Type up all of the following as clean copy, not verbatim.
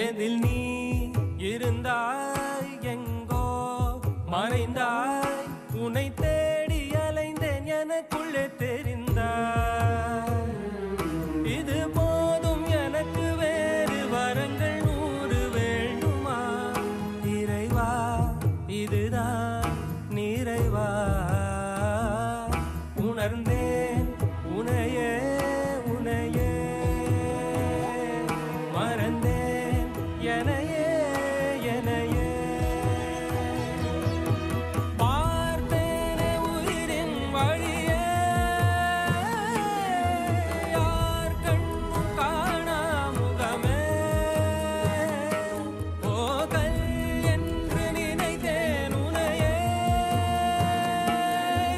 எதில் நீ இருந்தாய் எங்கோ மறைந்தாய் உன்னை தேடி அலைந்தேன் எனக்குள்ளே தெரிந்தாய் இது போதும் எனக்கு வேறு வரங்கள் 100 வேண்டுமா இறைவா இதுதான் நிறைவா உணர்ந்தேன் உனையே உனையே மறந்தேன் எனையே எனையே பார்த்தேனே உயிரின் வழியே யார் கண்ணும் காணா முகமே போகல் என்று நினைத்தேன் உனையே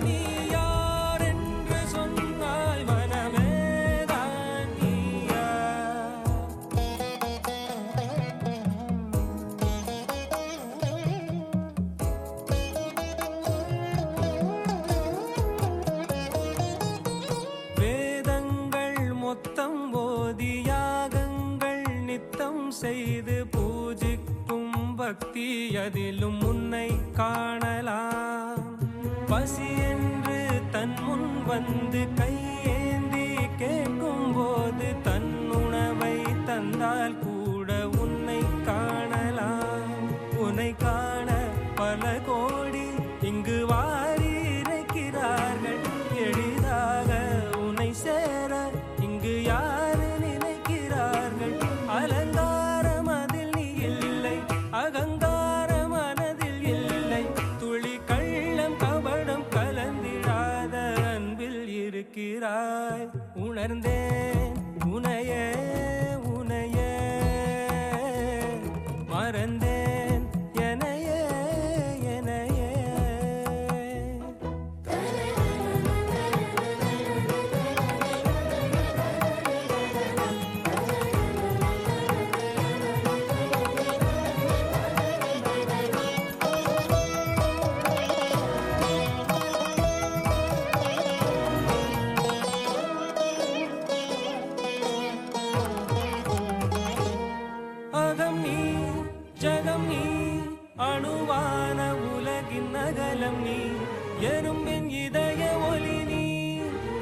நீ யார் என்று சொன்னாய் மனமே தான் நீயா வேதங்கள் மொத்தம் போதி யாகங்கள் நித்தம் செய்து பூஜிக்கும் பக்தி அதிலும் உன்னை காணலாம் பசி என்று தன் முன் வந்து கையேந்தி கேட்கும் போது தன் உணவை தந்தால் கூட உன்னை காணலாம் உன்னை காண பல கோடி இங்கு வாரி இறைக்கிறார்கள் எளிதாக உன்னை சேர இங்கு யாரு நினைக்கிறார்கள் அலங்காரம் அதில் நீ இல்லை அகங்கார மனதில் இல்லை துளி கள்ளம் கபடம் கலந்திடாத அன்பில் இருக்கிறாய் உணர்ந்தேன் உனையே உனையே மறந்தேன் எனையே எனையே அகம் நீ ஜகம் நீ அணுவான உலகின் அகலம் நீ எறும்பின் இதய ஒளி நீ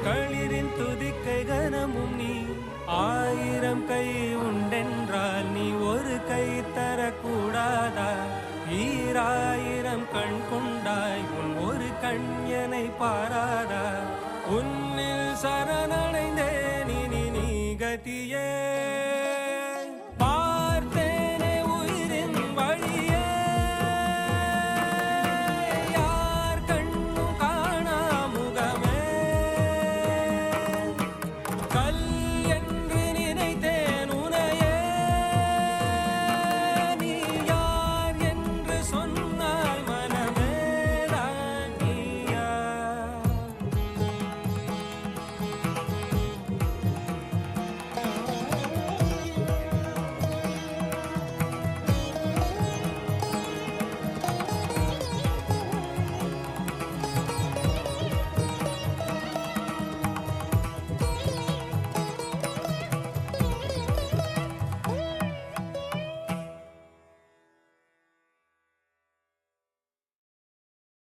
களிரின் துதிக்கை கனமும் நீ 1000 கை உண்டென்றால் நீ ஒரு கை தரக்கூடாதா 1000 கண் கொண்டாய் உன் ஒரு கண் என்னை பாராதா உன்னில் சரணடைந்தே